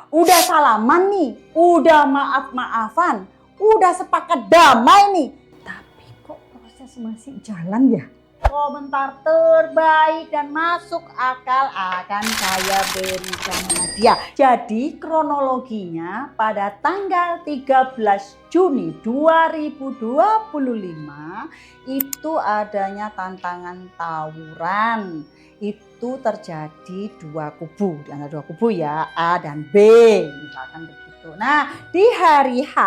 Udah salaman nih, udah maaf-maafan, udah sepakat damai nih. Tapi kok proses masih jalan ya? Komentar terbaik dan masuk akal akan saya berikan hadiah. Jadi kronologinya pada tanggal 13 Juni 2025 itu adanya tantangan tawuran. Itu terjadi dua kubu, di antara dua kubu ya, A dan B, misalkan begitu. Nah, di hari H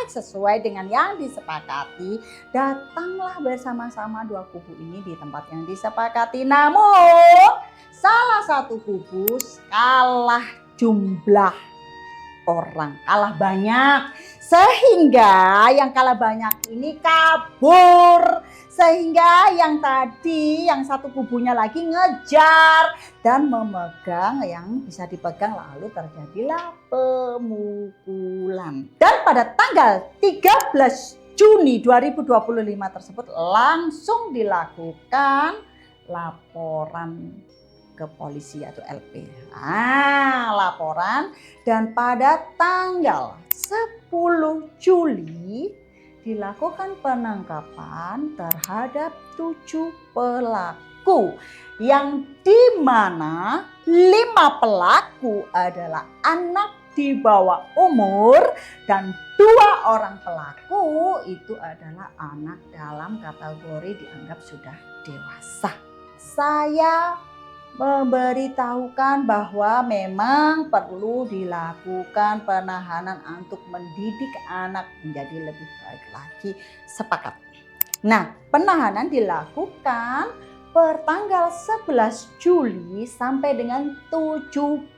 sesuai dengan yang disepakati, datanglah bersama-sama dua kubu ini di tempat yang disepakati. Namun, salah satu kubu kalah jumlah orang, kalah banyak. Sehingga yang kalah banyak ini kabur. Sehingga yang tadi, yang satu kubunya lagi ngejar dan memegang yang bisa dipegang, lalu terjadilah pemukulan. Dan pada tanggal 13 Juni 2025 tersebut langsung dilakukan laporan ke polisi atau LP. Laporan, dan pada tanggal 10 Juli dilakukan penangkapan terhadap 7 pelaku yang dimana 5 pelaku adalah anak di bawah umur dan 2 orang pelaku itu adalah anak dalam kategori dianggap sudah dewasa. Saya memberitahukan bahwa memang perlu dilakukan penahanan untuk mendidik anak menjadi lebih baik lagi. Sepakat. Nah, penahanan dilakukan per tanggal 11 Juli sampai dengan 17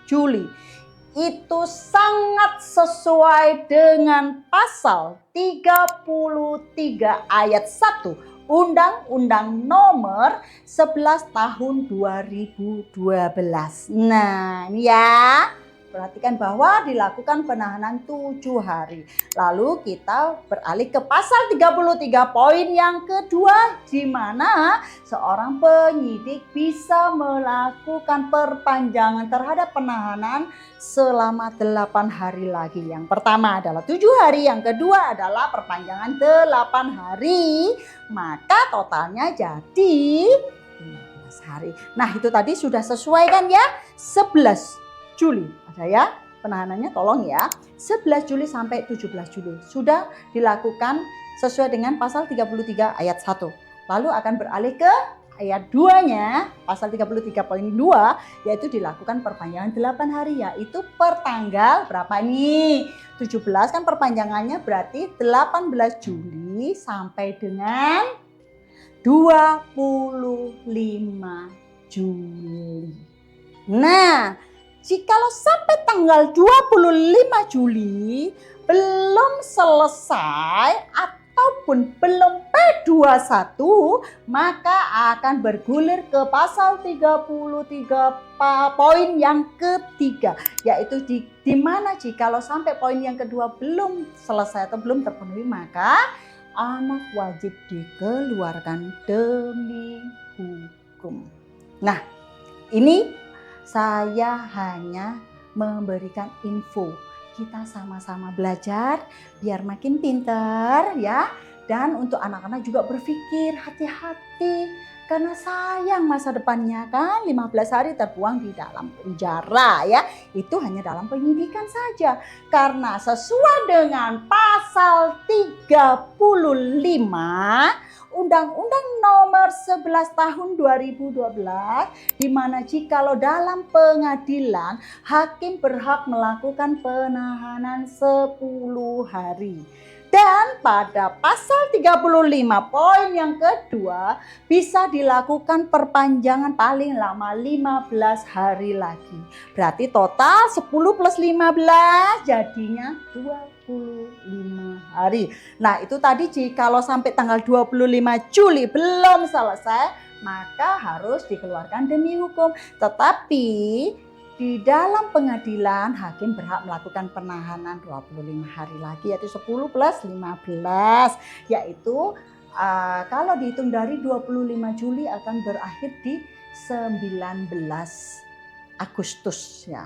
Juli. Itu sangat sesuai dengan pasal 33 ayat 1 Undang-Undang Nomor 11 Tahun 2012. Nah, ini ya. Perhatikan bahwa dilakukan penahanan 7 hari. Lalu kita beralih ke pasal 33 poin yang kedua, di mana seorang penyidik bisa melakukan perpanjangan terhadap penahanan selama 8 hari lagi. Yang pertama adalah 7 hari, yang kedua adalah perpanjangan 8 hari. Maka totalnya jadi 15 hari. Nah, itu tadi sudah sesuai kan ya? 11 Juli ada ya penahanannya, tolong ya. 11 Juli sampai 17 Juli sudah dilakukan sesuai dengan pasal 33 ayat 1. Lalu akan beralih ke ayat 2-nya, pasal 33 poin 2, yaitu dilakukan perpanjangan 8 hari, yaitu per tanggal berapa nih? 17 kan perpanjangannya berarti 18 Juli sampai dengan 25 Juli. Nah, jikalau sampai tanggal 25 Juli belum selesai ataupun belum P21, maka akan bergulir ke pasal 33 poin yang ketiga, yaitu di mana jikalau sampai poin yang kedua belum selesai atau belum terpenuhi, maka anak wajib dikeluarkan demi hukum. Nah, ini saya hanya memberikan info. Kita sama-sama belajar biar makin pinter ya. Dan untuk anak-anak juga berpikir hati-hati. Karena sayang masa depannya kan, 15 hari terbuang di dalam penjara ya. Itu hanya dalam penyidikan saja. Karena sesuai dengan pasal 35 Undang-Undang Nomor 11 Tahun 2012, di mana jikalau dalam pengadilan hakim berhak melakukan penahanan 10 hari. Dan pada pasal 35 poin yang kedua bisa dilakukan perpanjangan paling lama 15 hari lagi. Berarti total 10 plus 15 jadinya 25 hari. Nah, itu tadi jikalau sampai tanggal 25 Juli belum selesai, maka harus dikeluarkan demi hukum. Tetapi di dalam pengadilan hakim berhak melakukan penahanan 25 hari lagi, yaitu 10 plus 15, yaitu kalau dihitung dari 25 Juli akan berakhir di 19 Agustus ya.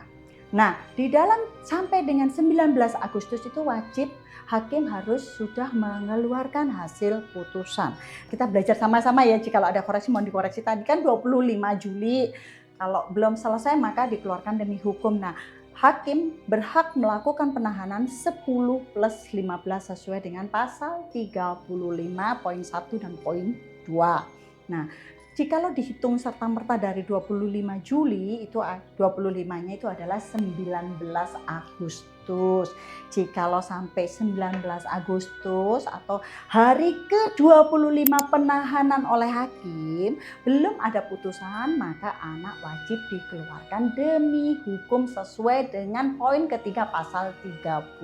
Nah, di dalam sampai dengan 19 Agustus itu wajib hakim harus sudah mengeluarkan hasil putusan. Kita belajar sama-sama ya, jika ada koreksi mohon dikoreksi. Tadi kan 25 Juli, kalau belum selesai maka dikeluarkan demi hukum. Nah, hakim berhak melakukan penahanan 10 plus 15 sesuai dengan pasal 35.1 dan poin 2. Nah, jikalau dihitung serta-merta dari 25 Juli, itu 25-nya itu adalah 19 Agustus. Jikalau sampai 19 Agustus atau hari ke-25 penahanan oleh hakim, belum ada putusan, maka anak wajib dikeluarkan demi hukum sesuai dengan poin ketiga pasal 35.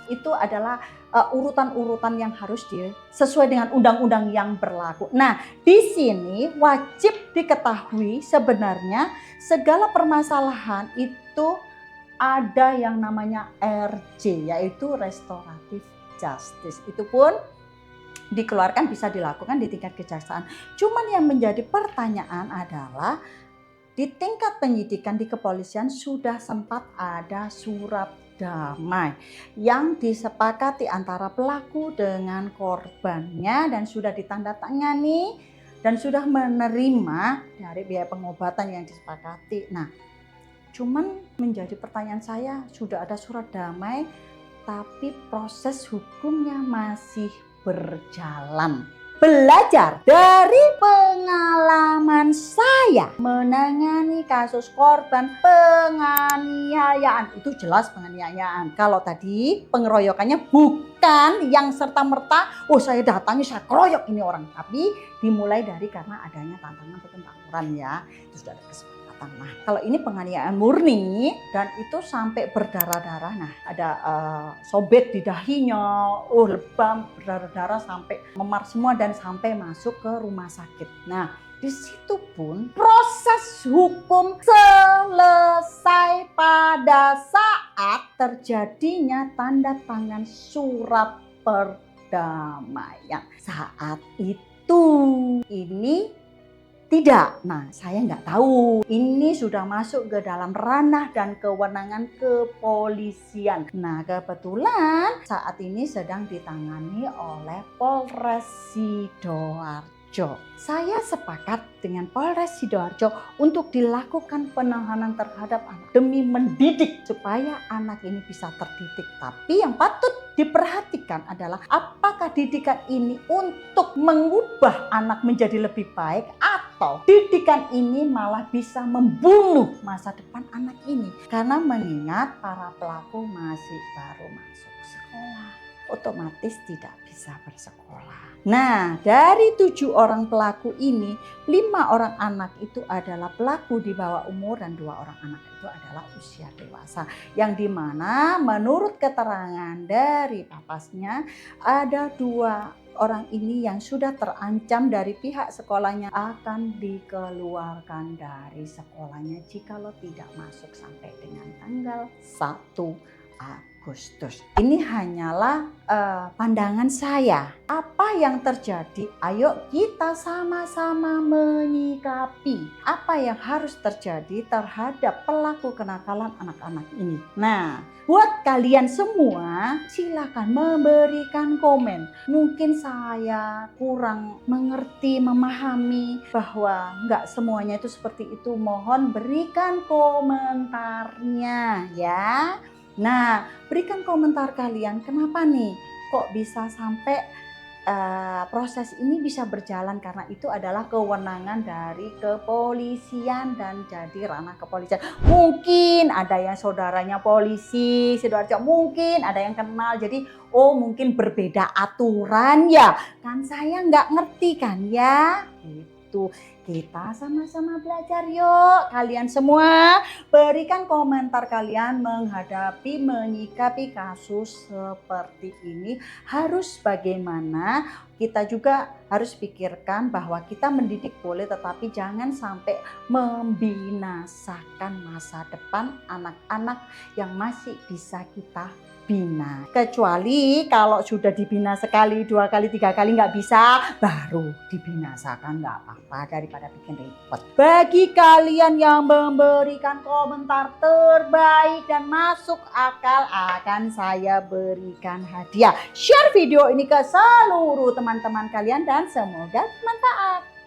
Itu adalah urutan-urutan yang harus sesuai dengan undang-undang yang berlaku. Nah, di sini wajib diketahui sebenarnya segala permasalahan itu ada yang namanya RJ, yaitu restoratif justice. Itu pun dikeluarkan bisa dilakukan di tingkat kejaksaan. Cuman yang menjadi pertanyaan adalah di tingkat penyidikan di kepolisian sudah sempat ada surat damai yang disepakati antara pelaku dengan korbannya dan sudah ditandatangani dan sudah menerima dari biaya pengobatan yang disepakati. Nah, cuman menjadi pertanyaan saya, sudah ada surat damai tapi proses hukumnya masih berjalan. Belajar dari pengalaman saya menangani kasus korban penganiayaan. Itu jelas penganiayaan. Kalau tadi pengeroyokannya bukan yang serta-merta, oh saya datangi, saya keroyok ini orang. Tapi dimulai dari karena adanya tantangan atau tawuran ya. Itu sudah ada kesempatan. Nah, kalau ini penganiayaan murni dan itu sampai berdarah-darah. Nah, ada sobek di dahinya, lebam, berdarah-darah sampai memar semua dan sampai masuk ke rumah sakit. Nah, di situ pun proses hukum selesai pada saat terjadinya tanda tangan surat perdamaian. Saat itu ini tidak. Nah, saya nggak tahu. Ini sudah masuk ke dalam ranah dan kewenangan kepolisian. Nah, kebetulan saat ini sedang ditangani oleh Polres Sidoarjo. Saya sepakat dengan Polres Sidoarjo untuk dilakukan penahanan terhadap anak demi mendidik supaya anak ini bisa terdidik. Tapi yang patut diperhatikan adalah apakah didikan ini untuk mengubah anak menjadi lebih baik atau didikan ini malah bisa membunuh masa depan anak ini. Karena mengingat para pelaku masih baru masuk sekolah, otomatis tidak bisa bersekolah. Nah, dari 7 orang pelaku ini, 5 orang anak itu adalah pelaku di bawah umur dan 2 orang anak itu adalah usia dewasa. Yang dimana menurut keterangan dari papasnya ada 2 orang ini yang sudah terancam dari pihak sekolahnya akan dikeluarkan dari sekolahnya jikalau tidak masuk sampai dengan tanggal 1 Agustus. Ini hanyalah pandangan saya. Apa yang terjadi? Ayo kita sama-sama menyikapi apa yang harus terjadi terhadap pelaku kenakalan anak-anak ini. Nah, buat kalian semua silakan memberikan komen. Mungkin saya kurang mengerti, memahami bahwa nggak semuanya itu seperti itu. Mohon berikan komentarnya ya. Nah, berikan komentar kalian, kenapa nih kok bisa sampai proses ini bisa berjalan, karena itu adalah kewenangan dari kepolisian dan jadi ranah kepolisian. Mungkin ada yang saudaranya polisi Sidoarjo, mungkin ada yang kenal, jadi mungkin berbeda aturan ya, kan saya nggak ngerti kan ya. Gitu. Kita sama-sama belajar yuk. Kalian semua berikan komentar kalian menghadapi, menyikapi kasus seperti ini. Harus bagaimana? Kita juga harus pikirkan bahwa kita mendidik boleh, tetapi jangan sampai membinasakan masa depan anak-anak yang masih bisa kita bina. Kecuali kalau sudah dibina sekali, 2 kali, 3 kali nggak bisa, baru dibinasakan, nggak apa-apa. Daripada daripada bikin repot. Bagi kalian yang memberikan komentar terbaik dan masuk akal akan saya berikan hadiah. Share video ini ke seluruh teman-teman kalian dan semoga bermanfaat.